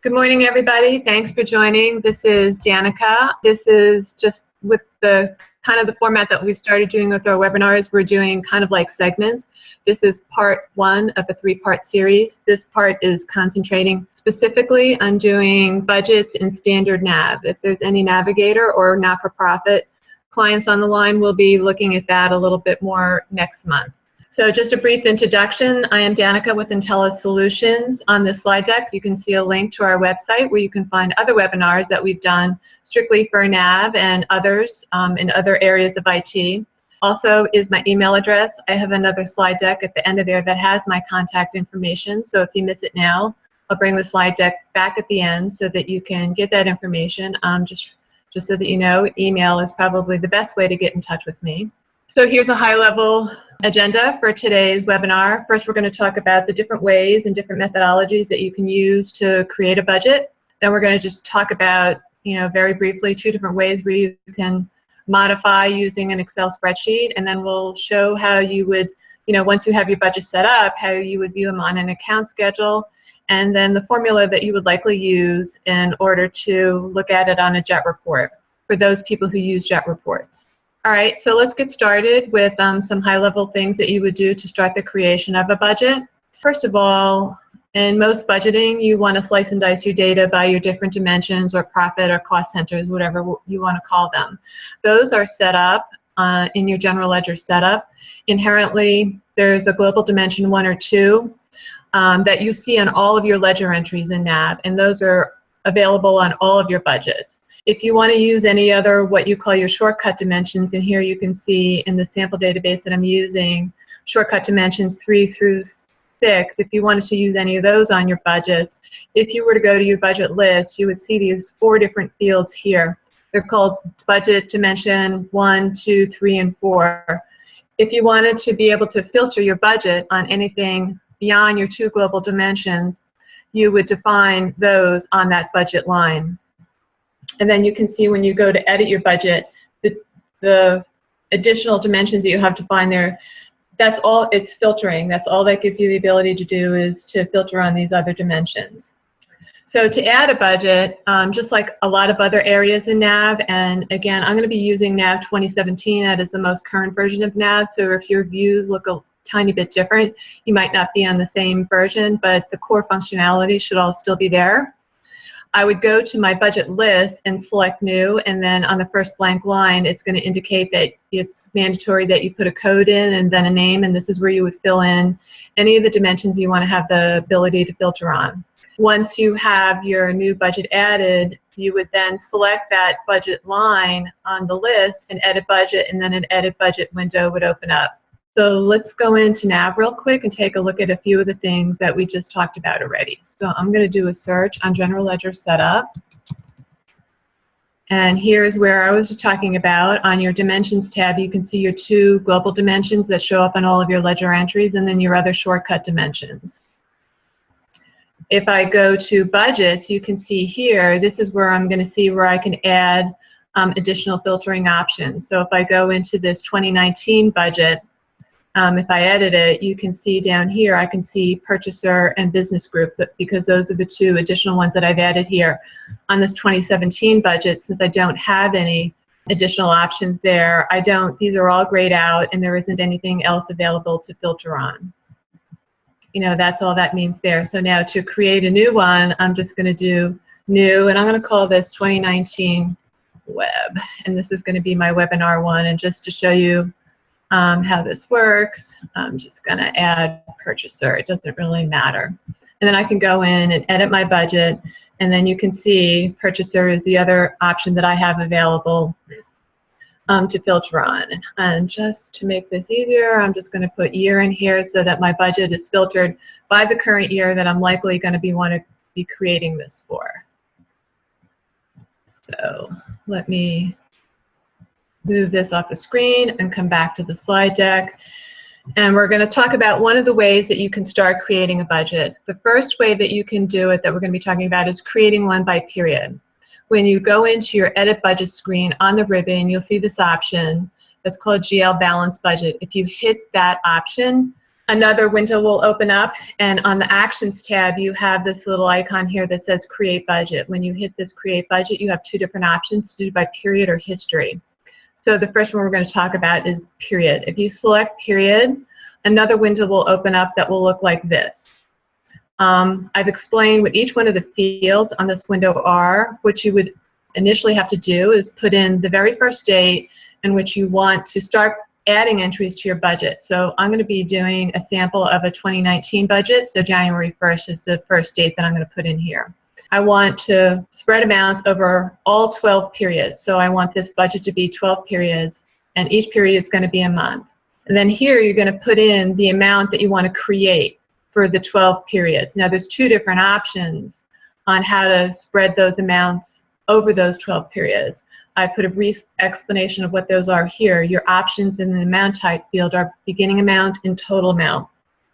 Good morning, everybody. Thanks for joining. This is Danica. This is just with the kind of the format that we started doing with our webinars. We're doing kind of like segments. This is part one of a three-part series. This part is concentrating specifically on doing budgets and standard NAV. If there's any navigator or not-for-profit clients on the line, we'll be looking at that a little bit more next month. So just a brief introduction. I am Danica with Intelice Solutions. On this slide deck, you can see a link to our website where you can find other webinars that we've done strictly for NAV and others in other areas of IT. Also is my email address. I have another slide deck at the end of there that has my contact information. So if you miss it now, I'll bring the slide deck back at the end so that you can get that information. Just so that you know, email is probably the best way to get in touch with me. So here's a high-level agenda for today's webinar. First, we're going to talk about the different ways and different methodologies that you can use to create a budget. Then we're going to just talk about, very briefly, two different ways where you can modify using an Excel spreadsheet. And then we'll show how you would, once you have your budget set up, how you would view them on an account schedule. And then the formula that you would likely use in order to look at it on a JET report for those people who use JET reports. All right, so let's get started with some high-level things that you would do to start the creation of a budget. First of all, in most budgeting, you want to slice and dice your data by your different dimensions or profit or cost centers, whatever you want to call them. Those are set up in your general ledger setup. Inherently, there's a global dimension 1 or 2 that you see on all of your ledger entries in NAV, and those are available on all of your budgets. If you want to use any other what you call your shortcut dimensions, and here you can see in the sample database that I'm using, shortcut dimensions 3 through 6, if you wanted to use any of those on your budgets, if you were to go to your budget list, you would see these 4 different fields here. They're called budget dimension 1, 2, 3, and 4. If you wanted to be able to filter your budget on anything beyond your 2 global dimensions, you would define those on that budget line. And then you can see when you go to edit your budget, the additional dimensions that you have to find there, that's all, it's filtering. That's all that gives you the ability to do is to filter on these other dimensions. So to add a budget, just like a lot of other areas in NAV, and again, I'm going to be using NAV 2017. That is the most current version of NAV. So if your views look a tiny bit different, you might not be on the same version, but the core functionality should all still be there. I would go to my budget list and select new, and then on the first blank line, it's going to indicate that it's mandatory that you put a code in and then a name, and this is where you would fill in any of the dimensions you want to have the ability to filter on. Once you have your new budget added, you would then select that budget line on the list and edit budget, and then an edit budget window would open up. So let's go into NAV real quick and take a look at a few of the things that we just talked about already. So I'm going to do a search on General Ledger Setup. And here's where I was just talking about. On your Dimensions tab, you can see your 2 global dimensions that show up on all of your ledger entries, and then your other shortcut dimensions. If I go to Budgets, you can see here, this is where I'm going to see where I can add additional filtering options. So if I go into this 2019 budget, if I edit it, you can see down here, I can see purchaser and business group, because those are the 2 additional ones that I've added here. On this 2017 budget, since I don't have any additional options there, these are all grayed out, and there isn't anything else available to filter on. That's all that means there. So now to create a new one, I'm just going to do new, and I'm going to call this 2019 web, and this is going to be my webinar one. And just to show you how this works, I'm just going to add purchaser. It doesn't really matter. And then I can go in and edit my budget, and then you can see purchaser is the other option that I have available to filter on. And just to make this easier, I'm just going to put year in here so that my budget is filtered by the current year that I'm likely going to want to be creating this for. So let me move this off the screen and come back to the slide deck. And we're going to talk about one of the ways that you can start creating a budget. The first way that you can do it that we're going to be talking about is creating one by period. When you go into your Edit Budget screen on the ribbon, you'll see this option that's called GL Balance Budget. If you hit that option, Another window will open up, and on the Actions tab, you have this little icon here that says Create Budget. When you hit this Create Budget, you have two different options to do by period or history. So the first one we're going to talk about is period. If you select period, another window will open up that will look like this. I've explained what each one of the fields on this window are. What you would initially have to do is put in the very first date in which you want to start adding entries to your budget. So I'm going to be doing a sample of a 2019 budget, so January 1st is the first date that I'm going to put in here. I want to spread amounts over all 12 periods, so I want this budget to be 12 periods, and each period is going to be a month. And then here you're going to put in the amount that you want to create for the 12 periods. Now there's two different options on how to spread those amounts over those 12 periods. I put a brief explanation of what those are here. Your options in the amount type field are beginning amount and total amount.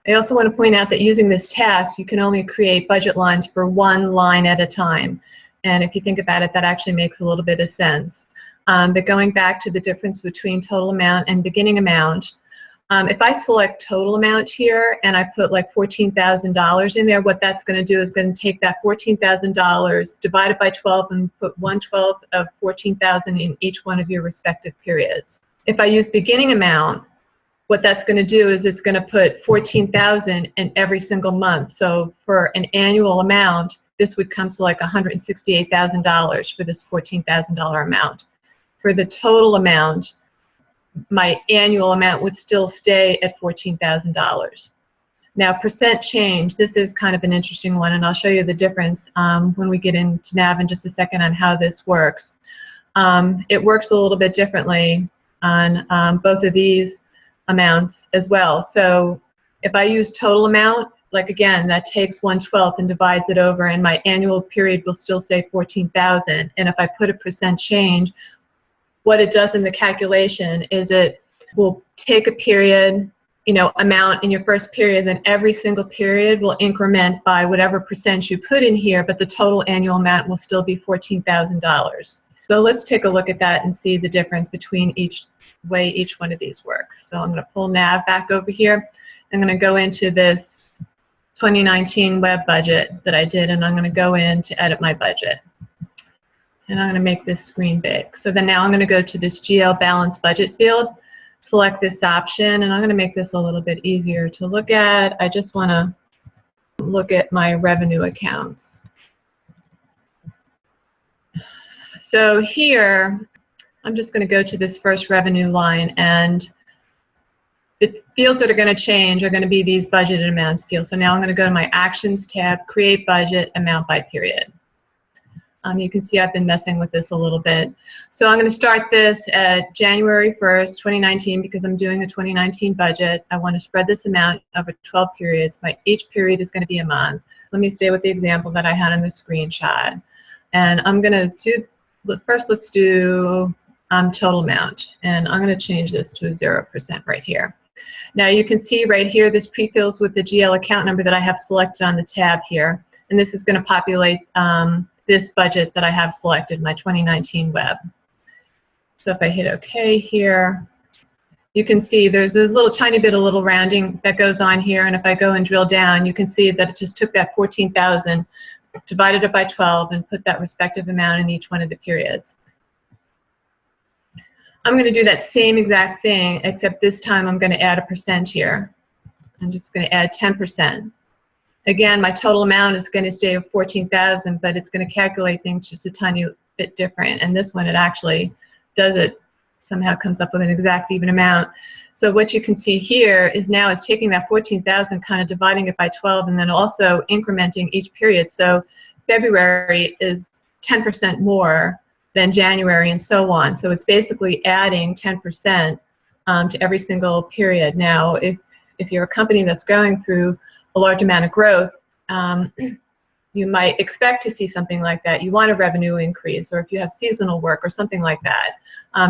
I also want to point out that using this task, you can only create budget lines for one line at a time. And if you think about it, that actually makes a little bit of sense. But going back to the difference between total amount and beginning amount, if I select total amount here and I put like $14,000 in there, what that's going to do is going to take that $14,000, divide it by 12, and put 1/12 of $14,000 in each one of your respective periods. If I use beginning amount, what that's going to do is it's going to put $14,000 in every single month. So for an annual amount, this would come to like $168,000 for this $14,000 amount. For the total amount, my annual amount would still stay at $14,000. Now, percent change, this is kind of an interesting one, and I'll show you the difference when we get into NAV in just a second on how this works. It works a little bit differently on both of these amounts as well. So if I use total amount, like again, that takes 1/12 and divides it over, and my annual period will still say 14,000. And if I put a percent change, what it does in the calculation is it will take a period, amount in your first period, then every single period will increment by whatever percent you put in here, but the total annual amount will still be $14,000. So let's take a look at that and see the difference between each way each one of these work. So I'm going to pull NAV back over here. I'm going to go into this 2019 web budget that I did, and I'm going to go in to edit my budget. And I'm going to make this screen big. So then now I'm going to go to this GL balance budget field, select this option, and I'm going to make this a little bit easier to look at. I just want to look at my revenue accounts. So here, I'm just going to go to this first revenue line, and the fields that are going to change are going to be these budgeted amounts fields. So now I'm going to go to my Actions tab, Create Budget, Amount by Period. You can see I've been messing with this a little bit. So I'm going to start this at January 1st, 2019, because I'm doing a 2019 budget. I want to spread this amount over 12 periods. Each period is going to be a month. Let me stay with the example that I had in the screenshot. And I'm going to do, first let's do total amount. And I'm going to change this to 0% right here. Now you can see right here, this pre-fills with the GL account number that I have selected on the tab here. And this is going to populate this budget that I have selected, my 2019 web. So if I hit OK here, you can see there's a tiny bit of rounding that goes on here, and if I go and drill down, you can see that it just took that 14,000, divided it by 12, and put that respective amount in each one of the periods. I'm going to do that same exact thing, except this time I'm going to add a percent here. I'm just going to add 10%. Again, my total amount is going to stay at 14,000, but it's going to calculate things just a tiny bit different. And this one, it actually does it, somehow comes up with an exact even amount. So what you can see here is now it's taking that 14,000, kind of dividing it by 12, and then also incrementing each period. So February is 10% more than January, and so on. So it's basically adding 10% to every single period. Now, if you're a company that's going through a large amount of growth, you might expect to see something like that. You want a revenue increase, or if you have seasonal work or something like that,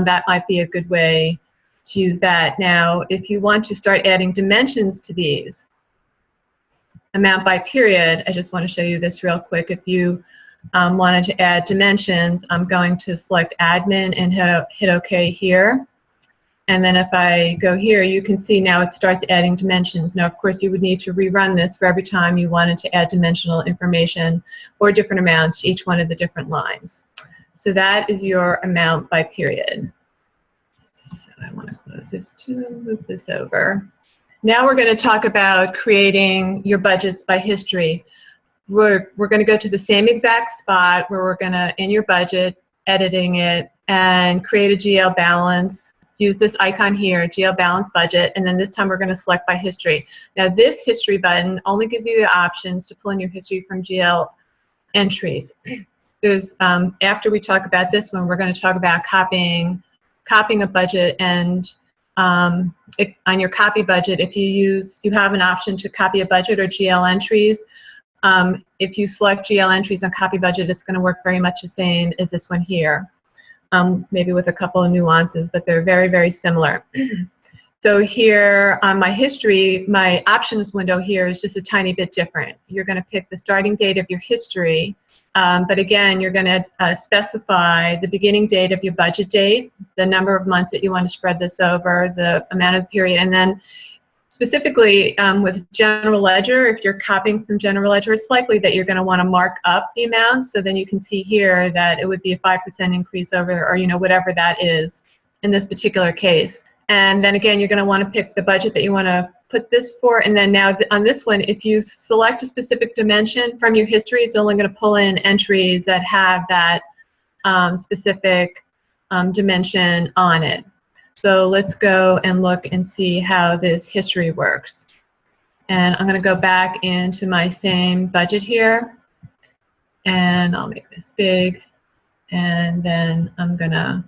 that might be a good way to use that. Now, if you want to start adding dimensions to these, amount by period, I just want to show you this real quick. If you wanted to add dimensions, I'm going to select Admin and hit OK here. And then if I go here, you can see now it starts adding dimensions. Now, of course, you would need to rerun this for every time you wanted to add dimensional information or different amounts to each one of the different lines. So that is your amount by period. So I want to close this too, move this over. Now we're going to talk about creating your budgets by history. We're going to go to the same exact spot where we're going to, in your budget, editing it, and create a GL balance. Use this icon here, GL balance budget, and then this time we're going to select by history. Now this history button only gives you the options to pull in your history from GL entries. There's, after we talk about this one, we're going to talk about copying a budget, and on your copy budget, if you have an option to copy a budget or GL entries. If you select GL entries on copy budget, it's going to work very much the same as this one here. Maybe with a couple of nuances, but they're very, very similar. So here on my history, my options window here is just a tiny bit different. You're going to pick the starting date of your history, but again, you're going to specify the beginning date of your budget date, the number of months that you want to spread this over, the amount of the period, and then specifically with General Ledger, if you're copying from General Ledger, it's likely that you're going to want to mark up the amounts. So then you can see here that it would be a 5% increase over, or whatever that is in this particular case. And then again, you're going to want to pick the budget that you want to put this for. And then now on this one, if you select a specific dimension from your history, it's only going to pull in entries that have that specific dimension on it. So let's go and look and see how this history works. And I'm going to go back into my same budget here, and I'll make this big, and then I'm going to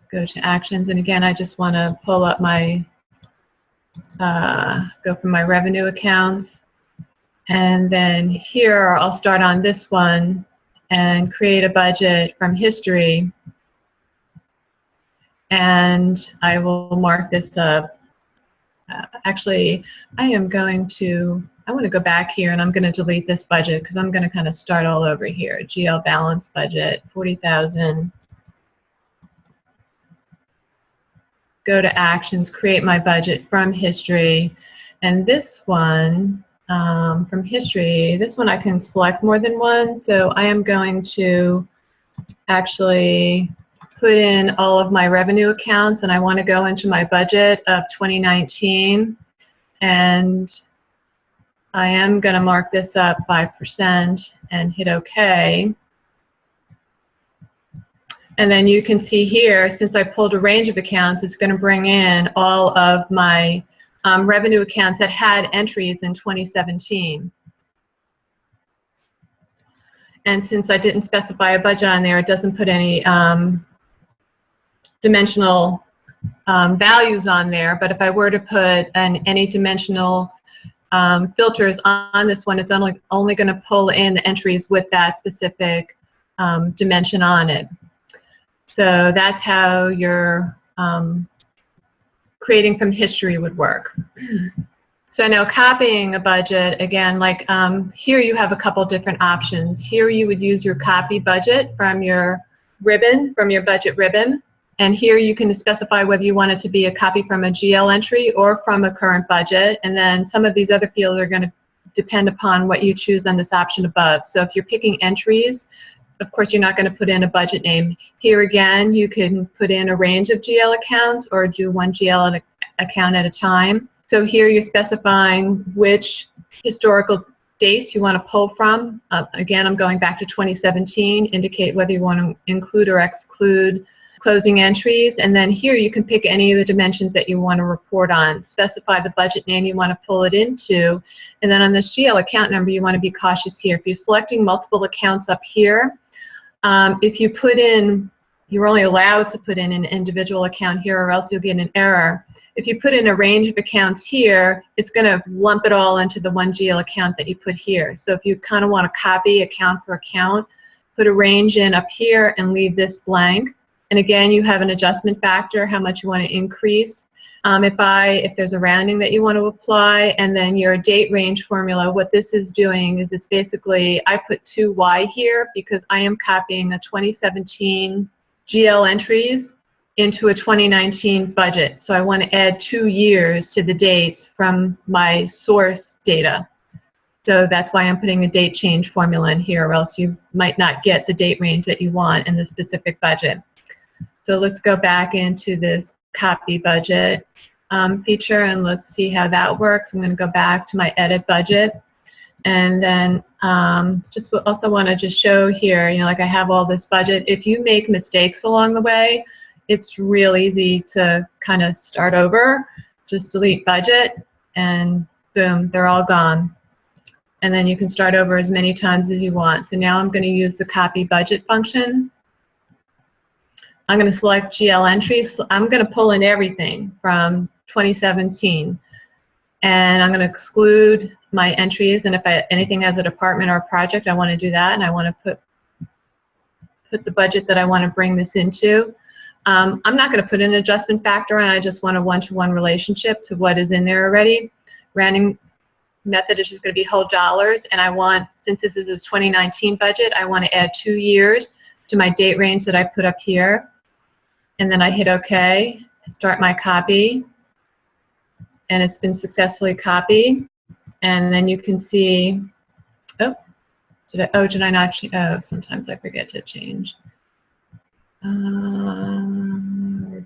go to actions. And again, I just want to pull up my, go from my revenue accounts. And then here I'll start on this one and create a budget from history. And I will mark this up. Actually, I want to go back here, and I'm going to delete this budget because I'm going to kind of start all over here. GL balance budget, 40,000. Go to actions, create my budget from history. And this one, from history, this one I can select more than one. So I am going to actually put in all of my revenue accounts, and I want to go into my budget of 2019, and I am going to mark this up 5% and hit OK. And then you can see here, since I pulled a range of accounts, it's going to bring in all of my revenue accounts that had entries in 2017. And since I didn't specify a budget on there, it doesn't put any dimensional values on there. But if I were to put any dimensional filters on this one, it's only going to pull in the entries with that specific dimension on it. So that's how your creating from history would work. So now copying a budget, again, like here you have a couple different options. Here you would use your copy budget from your ribbon, from your budget ribbon. And here you can specify whether you want it to be a copy from a GL entry or from a current budget. And then some of these other fields are going to depend upon what you choose on this option above. So if you're picking entries, of course, you're not going to put in a budget name. Here again, you can put in a range of GL accounts or do one GL account at a time. So here you're specifying which historical dates you want to pull from. Again, I'm going back to 2017, indicate whether you want to include or exclude closing entries, and then here you can pick any of the dimensions that you want to report on. Specify the budget name you want to pull it into, and then on this GL account number, you want to be cautious here. If you're selecting multiple accounts up here, if you put in, you're only allowed to put in an individual account here, or else you'll get an error. If you put in a range of accounts here, it's going to lump it all into the one GL account that you put here. So if you kind of want to copy account for account, put a range in up here and leave this blank. And again, you have an adjustment factor, how much you want to increase. If there's a rounding that you want to apply, and then your date range formula, what this is doing is it's basically, I put 2Y here because I am copying a 2017 GL entries into a 2019 budget. So I want to add 2 years to the dates from my source data. So that's why I'm putting a date change formula in here, or else you might not get the date range that you want in the specific budget. So let's go back into this copy budget feature, and let's see how that works. I'm going to go back to my edit budget, and then just also want to just show here, like I have all this budget. If you make mistakes along the way, it's real easy to kind of start over. Just delete budget, and boom, they're all gone. And then you can start over as many times as you want. So now I'm going to use the copy budget function. I'm going to select GL entries. I'm going to pull in everything from 2017. And I'm going to exclude my entries. And if anything has a department or a project, I want to do that. And I want to put the budget that I want to bring this into. I'm not going to put an adjustment factor in. I just want a one-to-one relationship to what is in there already. Rounding method is just going to be whole dollars, and I want, since this is a 2019 budget, I want to add 2 years to my date range that I put up here, and then I hit OK, start my copy, and it's been successfully copied. And then you can see, did I not change? Oh, sometimes I forget to change. Or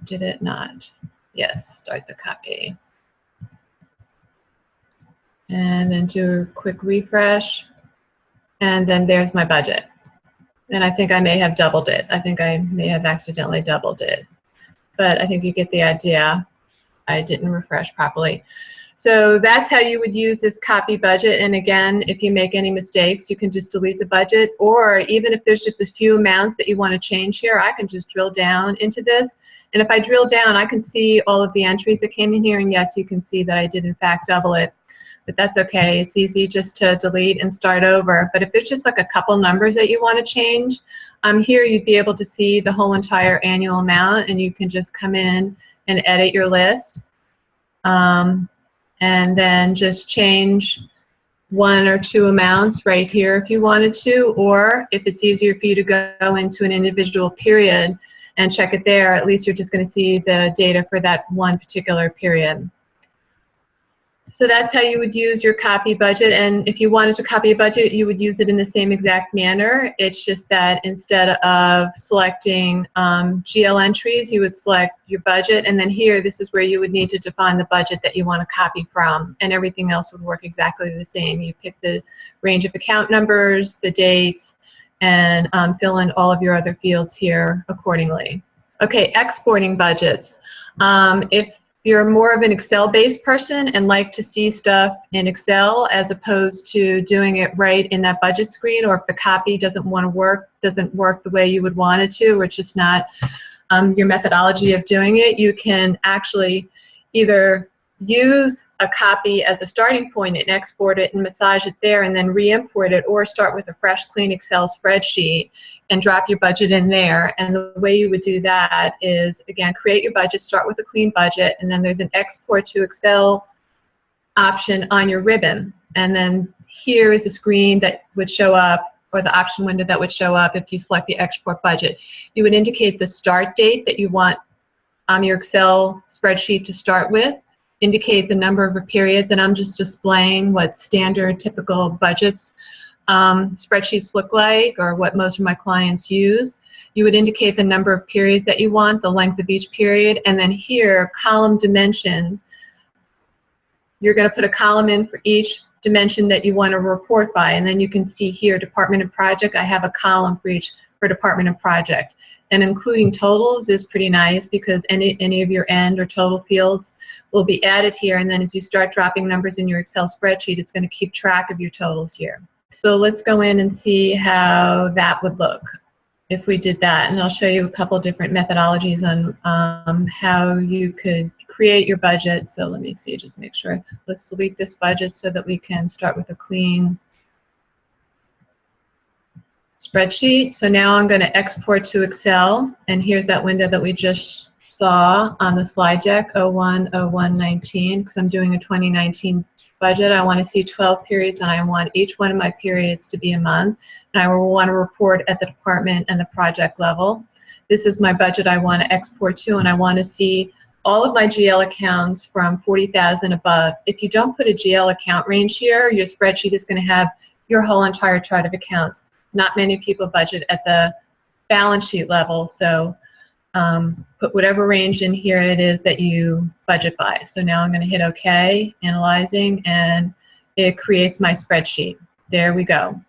did it not? Yes, start the copy. And then do a quick refresh, and then there's my budget. And I think I may have doubled it. I think I may have accidentally doubled it, but I think you get the idea. I didn't refresh properly. So that's how you would use this copy budget. And again, if you make any mistakes, you can just delete the budget, or even if there's just a few amounts that you want to change here, I can just drill down into this. And if I drill down, I can see all of the entries that came in here, and yes, you can see that I did in fact double it. But that's okay. It's easy just to delete and start over. But if there's just like a couple numbers that you want to change, here you'd be able to see the whole entire annual amount, and you can just come in and edit your list. And then just change 1 or 2 amounts right here if you wanted to, or if it's easier for you to go into an individual period and check it there, at least you're just going to see the data for that one particular period. So that's how you would use your copy budget, and if you wanted to copy a budget, you would use it in the same exact manner. It's just that instead of selecting GL entries, you would select your budget, and then here, this is where you would need to define the budget that you want to copy from, and everything else would work exactly the same. You pick the range of account numbers, the dates, and fill in all of your other fields here accordingly. Okay, exporting budgets. If you're more of an Excel-based person and like to see stuff in Excel as opposed to doing it right in that budget screen, or if the copy doesn't work the way you would want it to, or it's just not your methodology of doing it, you can actually either use a copy as a starting point and export it and massage it there and then re-import it, or start with a fresh, clean Excel spreadsheet and drop your budget in there. And the way you would do that is, again, create your budget, start with a clean budget, and then there's an export to Excel option on your ribbon. And then here is a screen that would show up, or the option window that would show up if you select the export budget. You would indicate the start date that you want your Excel spreadsheet to start with, indicate the number of periods, and I'm just displaying what standard typical budgets spreadsheets look like, or what most of my clients use. You would indicate the number of periods that you want, the length of each period, and then here, column dimensions. You're going to put a column in for each dimension that you want to report by, and then you can see here, department and project, I have a column for each for department and project. And including totals is pretty nice, because any of your end or total fields will be added here, and then as you start dropping numbers in your Excel spreadsheet, it's going to keep track of your totals here. So let's go in and see how that would look if we did that, and I'll show you a couple different methodologies on how you could create your budget. So let me see, just make sure. Let's delete this budget so that we can start with a clean spreadsheet. So now I'm going to export to Excel, and here's that window that we just saw on the slide deck, 01/01/19, because I'm doing a 2019 budget. I want to see 12 periods, and I want each one of my periods to be a month, and I will want to report at the department and the project level. this is my budget I want to export to, and I want to see all of my GL accounts from 40,000 above. If you don't put a GL account range here, your spreadsheet is going to have your whole entire chart of accounts. Not many people budget at the balance sheet level, so put whatever range in here it is that you budget by. So now I'm going to hit OK, analyzing, and it creates my spreadsheet. There we go.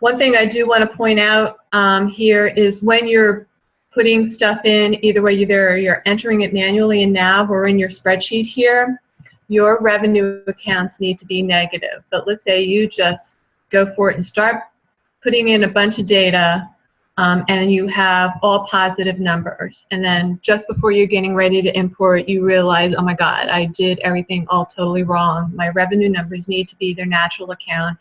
One thing I do want to point out here is when you're putting stuff in, either you're entering it manually in NAV or in your spreadsheet here, your revenue accounts need to be negative. But let's say you just go for it and start putting in a bunch of data, and you have all positive numbers, and then just before you're getting ready to import, you realize, oh my God, I did everything all totally wrong. My revenue numbers need to be their natural account,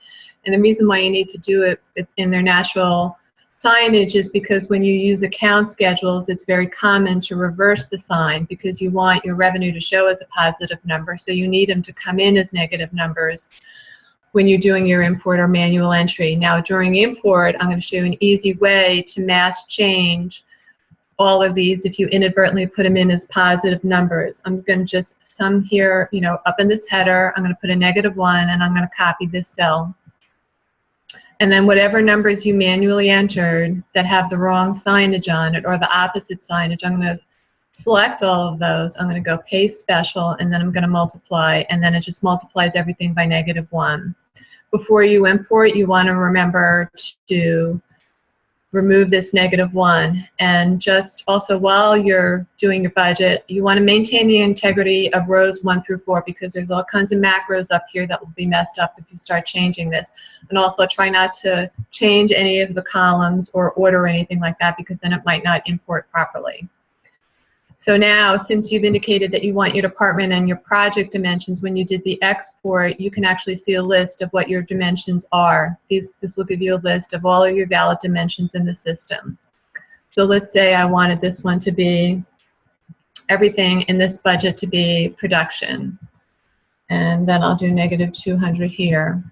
and the reason why you need to do it in their natural signage is because when you use account schedules, it's very common to reverse the sign because you want your revenue to show as a positive number, so you need them to come in as negative numbers when you're doing your import or manual entry. Now during import, I'm going to show you an easy way to mass change all of these if you inadvertently put them in as positive numbers. I'm going to just sum here, up in this header, I'm going to put a -1 and I'm going to copy this cell. And then whatever numbers you manually entered that have the wrong signage on it or the opposite signage, I'm going to select all of those. I'm going to go paste special, and then I'm going to multiply, and then it just multiplies everything by -1. Before you import, you want to remember to remove this -1, and just also while you're doing your budget, you want to maintain the integrity of rows 1 through 4 because there's all kinds of macros up here that will be messed up if you start changing this. And also try not to change any of the columns or order anything like that because then it might not import properly. So now, since you've indicated that you want your department and your project dimensions when you did the export, you can actually see a list of what your dimensions are. This will give you a list of all of your valid dimensions in the system. So let's say I wanted this one to be, everything in this budget to be production. And then I'll do -200 here.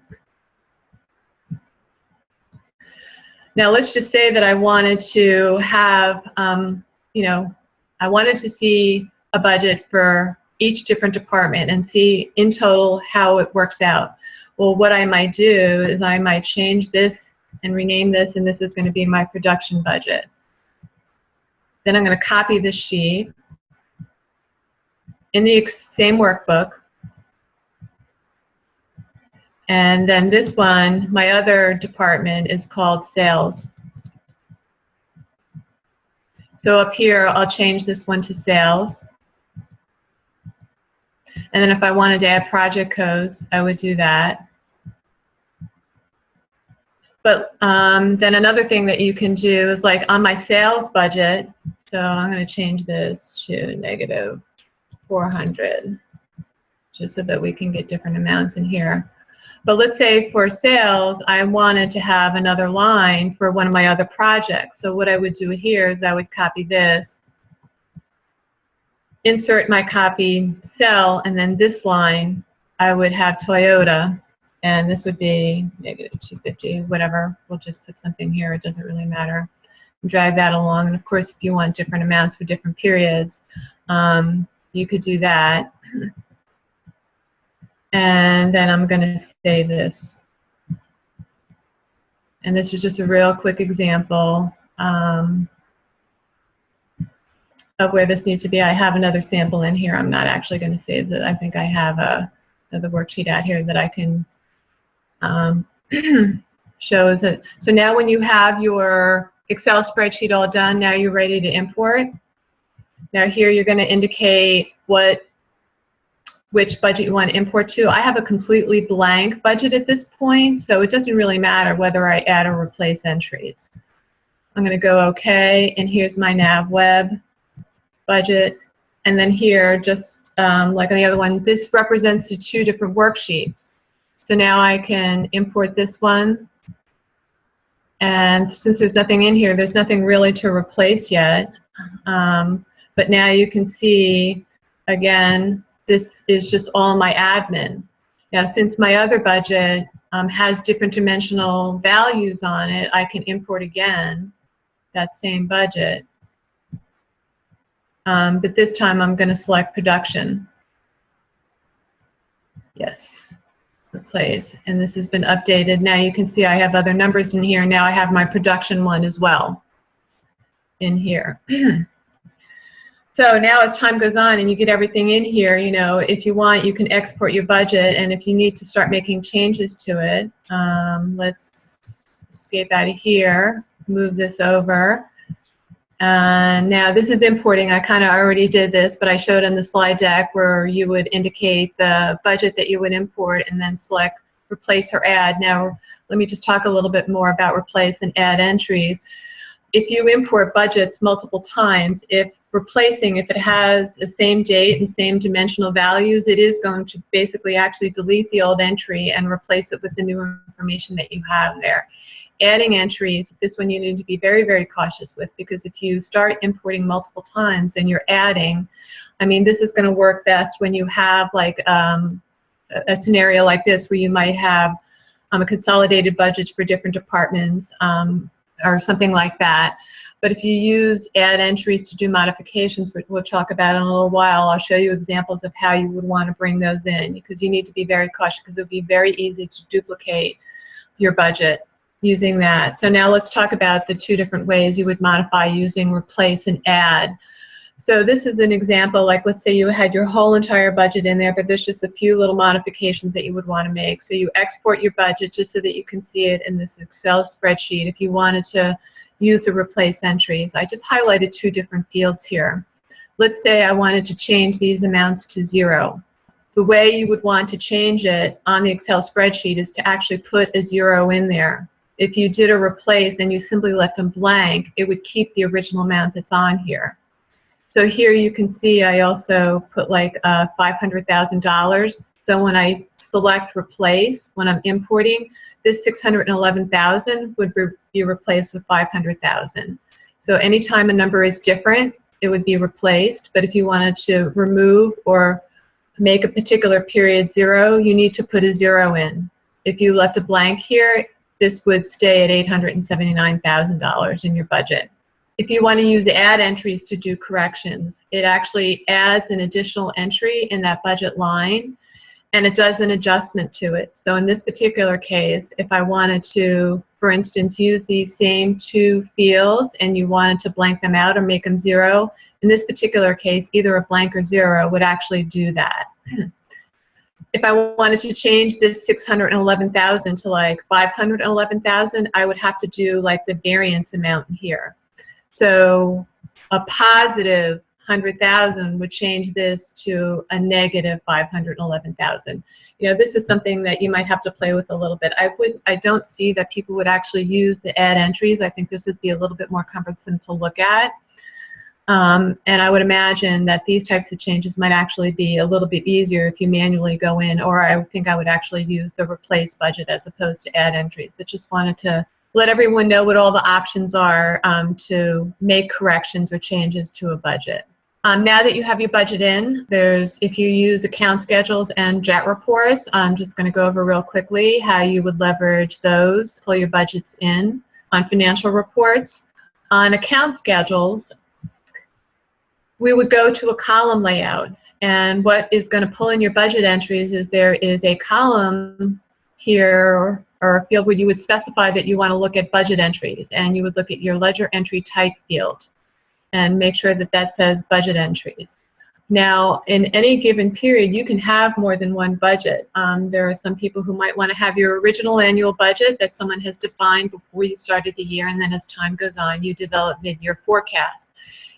Now let's just say that I wanted to have, I wanted to see a budget for each different department and see in total how it works out. Well, what I might do is I might change this and rename this, and this is going to be my production budget. Then I'm going to copy this sheet in the same workbook. And then this one, my other department, is called sales. So up here, I'll change this one to sales. And then if I wanted to add project codes, I would do that. But then another thing that you can do is like on my sales budget, so I'm going to change this to -400, just so that we can get different amounts in here. But let's say for sales, I wanted to have another line for one of my other projects. So what I would do here is I would copy this, insert my copy cell, and then this line, I would have Toyota, and this would be -250, whatever. We'll just put something here. It doesn't really matter. Drag that along. And of course, if you want different amounts for different periods, you could do that. And then I'm going to save this. And this is just a real quick example of where this needs to be. I have another sample in here. I'm not actually going to save it. I think I have another worksheet out here that I can show. So now when you have your Excel spreadsheet all done, now you're ready to import. Now here you're going to indicate which budget you want to import to. I have a completely blank budget at this point, so it doesn't really matter whether I add or replace entries. I'm going to go OK, and here's my NAV web budget. And then here, just like on the other one, this represents the 2 different worksheets. So now I can import this one. And since there's nothing in here, there's nothing really to replace yet. But now you can see, again, this is just all my admin. Now, since my other budget has different dimensional values on it, I can import again that same budget. but this time I'm going to select production. Yes, replace. And this has been updated. Now you can see I have other numbers in here. Now I have my production one as well in here. So now as time goes on and you get everything in here, you know, if you want, you can export your budget, and if you need to start making changes to it, let's escape out of here, move this over. And now this is importing. I kind of already did this, but I showed in the slide deck where you would indicate the budget that you would import and then select replace or add. Now let me just talk a little bit more about replace and add entries. If you import budgets multiple times, if replacing, if it has the same date and same dimensional values, it is going to basically actually delete the old entry and replace it with the new information that you have there. Adding entries, this one you need to be very, very cautious with, because if you start importing multiple times and you're adding, I mean, this is going to work best when you have like a scenario like this where you might have a consolidated budget for different departments, or something like that. But if you use add entries to do modifications, which we'll talk about in a little while, I'll show you examples of how you would want to bring those in, because you need to be very cautious, because it would be very easy to duplicate your budget using that. So now let's talk about the two different ways you would modify using replace and add. So this is an example, like let's say you had your whole entire budget in there, but there's just a few little modifications that you would want to make. So you export your budget just so that you can see it in this Excel spreadsheet. If you wanted to use the replace entries, I just highlighted two different fields here. Let's say I wanted to change these amounts to 0. The way you would want to change it on the Excel spreadsheet is to actually put a 0 in there. If you did a replace and you simply left them blank, it would keep the original amount that's on here. So here you can see I also put like $500,000. So when I select replace, when I'm importing, this $611,000 would be replaced with $500,000. So anytime a number is different, it would be replaced. But if you wanted to remove or make a particular period 0, you need to put a 0 in. If you left a blank here, this would stay at $879,000 in your budget. If you want to use add entries to do corrections, it actually adds an additional entry in that budget line, and it does an adjustment to it. So in this particular case, if I wanted to, for instance, use these same two fields and you wanted to blank them out or make them 0, in this particular case, either a blank or 0 would actually do that. If I wanted to change this $611,000 to like $511,000, I would have to do like the variance amount here. So a positive 100,000 would change this to a negative 511,000. You know, this is something that you might have to play with a little bit. I don't see that people would actually use the add entries. I think this would be a little bit more cumbersome to look at. And I would imagine that these types of changes might actually be a little bit easier if you manually go in, or I think I would actually use the replace budget as opposed to add entries. But just wanted to let everyone know what all the options are to make corrections or changes to a budget. Now that you have your budget in, if you use account schedules and jet reports, I'm just going to go over real quickly how you would leverage those, pull your budgets in on financial reports. On account schedules, we would go to a column layout, and what is going to pull in your budget entries is there is a column here or a field where you would specify that you want to look at budget entries, and you would look at your ledger entry type field and make sure that that says budget entries. Now, in any given period, you can have more than one budget. There are some people who might want to have your original annual budget that someone has defined before you started the year, and then as time goes on, you develop mid-year forecast.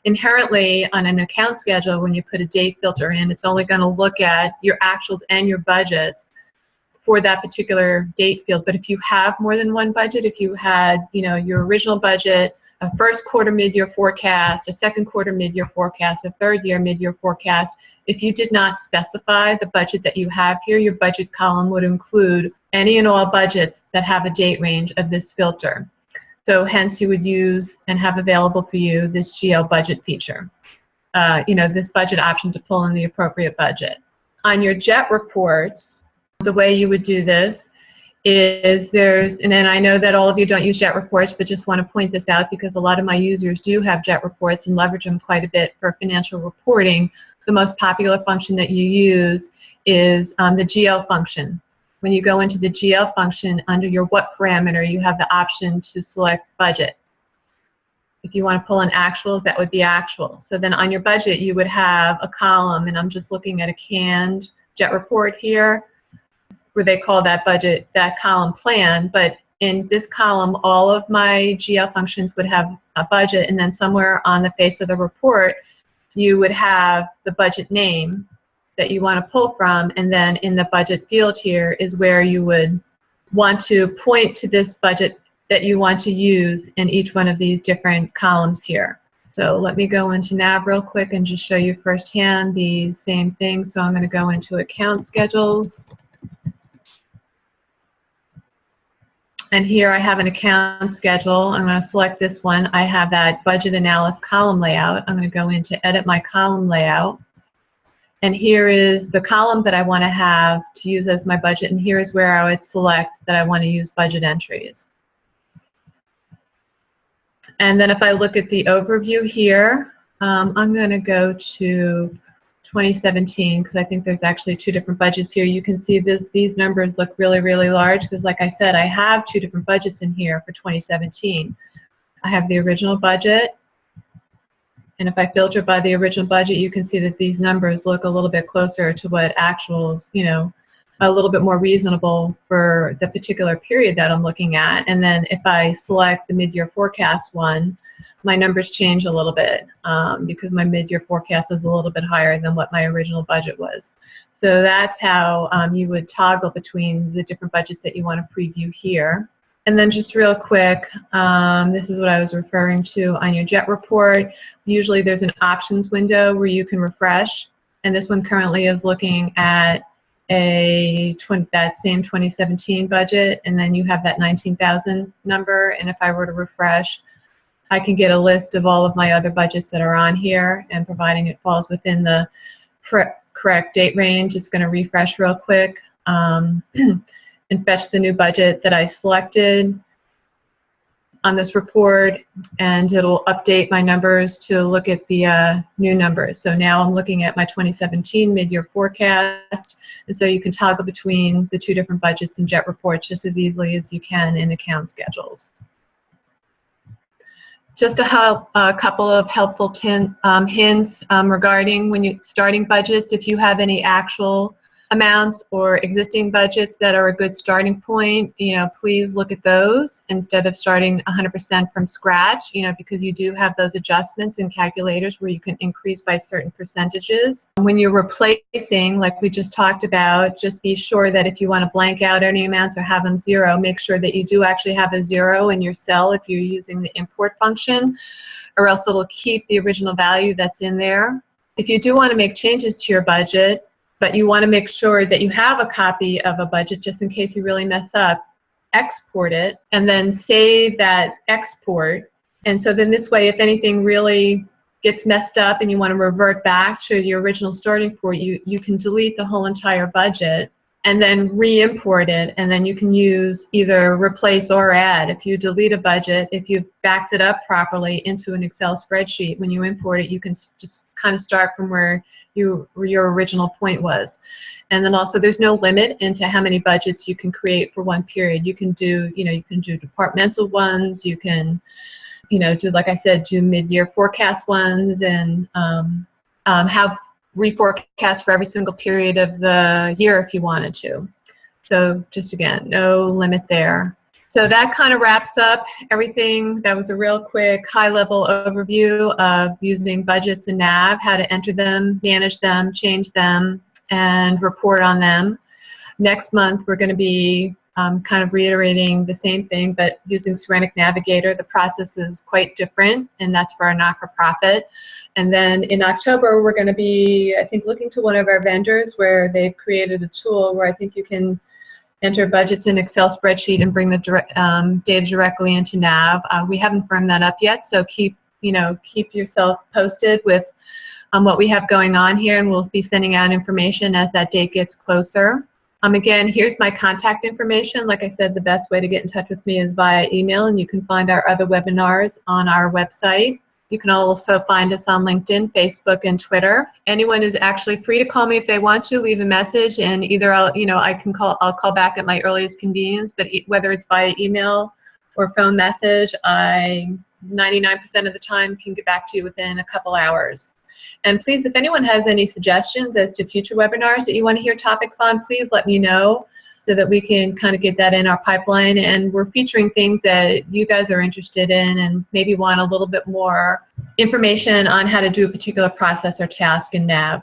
Inherently, on an account schedule, when you put a date filter in, it's only going to look at your actuals and your budgets for that particular date field. But if you have more than one budget, if you had, you know, your original budget, a first quarter mid-year forecast, a second quarter mid-year forecast, a third year mid-year forecast, if you did not specify the budget that you have here, your budget column would include any and all budgets that have a date range of this filter. So hence you would use and have available for you this GL budget feature, you know, this budget option to pull in the appropriate budget. On your JET reports, the way you would do this is and then I know that all of you don't use jet reports, but just want to point this out because a lot of my users do have jet reports and leverage them quite a bit for financial reporting. The most popular function that you use is the GL function. When you go into the GL function, under your what parameter, you have the option to select budget. If you want to pull in actuals, that would be actual. So then on your budget, you would have a column, and I'm just looking at a canned jet report here, where they call that budget, that column plan, but in this column, all of my GL functions would have a budget, and then somewhere on the face of the report, you would have the budget name that you want to pull from, and then in the budget field here is where you would want to point to this budget that you want to use in each one of these different columns here. So let me go into NAV real quick and just show you firsthand the same thing. So I'm going to go into account schedules. And here I have an account schedule. I'm going to select this one. I have that budget analysis column layout. I'm going to go in to edit my column layout. And here is the column that I want to have to use as my budget. And here is where I would select that I want to use budget entries. And then if I look at the overview here, I'm going to go to 2017 because I think there's actually two different budgets here. You can see these numbers look really, really large because, like I said, I have two different budgets in here for 2017. I have the original budget, and if I filter by the original budget, you can see that these numbers look a little bit closer to what actuals, you know, a little bit more reasonable for the particular period that I'm looking at. And then if I select the mid-year forecast one, my numbers change a little bit because my mid-year forecast is a little bit higher than what my original budget was. So that's how you would toggle between the different budgets that you want to preview here. And then just real quick, this is what I was referring to on your JET report. Usually there's an options window where you can refresh, and this one currently is looking at that same 2017 budget, and then you have that 19,000 number, and if I were to refresh, I can get a list of all of my other budgets that are on here, and providing it falls within the correct date range, it's going to refresh real quick and fetch the new budget that I selected on this report, and it'll update my numbers to look at the new numbers. So now I'm looking at my 2017 mid-year forecast, and so you can toggle between the two different budgets and JET reports just as easily as you can in account schedules. Just a couple of helpful hints regarding when you're starting budgets. If you have any actual amounts or existing budgets that are a good starting point, you know, please look at those instead of starting 100% from scratch, you know, because you do have those adjustments in calculators where you can increase by certain percentages. When you're replacing, like we just talked about, just be sure that if you want to blank out any amounts or have them zero, make sure that you do actually have a zero in your cell if you're using the import function, or else it'll keep the original value that's in there. If you do want to make changes to your budget, but you want to make sure that you have a copy of a budget just in case you really mess up, export it and then save that export. And so then this way, if anything really gets messed up and you want to revert back to your original starting point, you can delete the whole entire budget and then re-import it, and then you can use either replace or add. If you delete a budget, if you've backed it up properly into an Excel spreadsheet, when you import it, you can just kind of start from where your original point was. And then also there's no limit into how many budgets you can create for one period. You can do, you know, you can do departmental ones, you can, you know, do, like I said, do mid-year forecast ones, and have reforecast for every single period of the year if you wanted to. So just again, no limit there. So that kind of wraps up everything. That was a real quick high-level overview of using budgets and NAV, how to enter them, manage them, change them, and report on them. Next month, we're going to be kind of reiterating the same thing, but using Serenic Navigator. The process is quite different, and that's for our not-for-profit. And then in October, we're going to be, I think, looking to one of our vendors where they've created a tool where I think you can enter budgets in Excel spreadsheet and bring the data directly into NAV. We haven't firmed that up yet, so keep yourself posted with what we have going on here, and we'll be sending out information as that date gets closer. Again, here's my contact information. Like I said, the best way to get in touch with me is via email, and you can find our other webinars on our website. You can also find us on LinkedIn, Facebook, and Twitter. Anyone is actually free to call me if they want to. Leave a message, and either I'll call back at my earliest convenience. But whether it's via email or phone message, I 99% of the time can get back to you within a couple hours. And please, if anyone has any suggestions as to future webinars that you want to hear topics on, please let me know so that we can kind of get that in our pipeline. And we're featuring things that you guys are interested in and maybe want a little bit more information on how to do a particular process or task in NAV.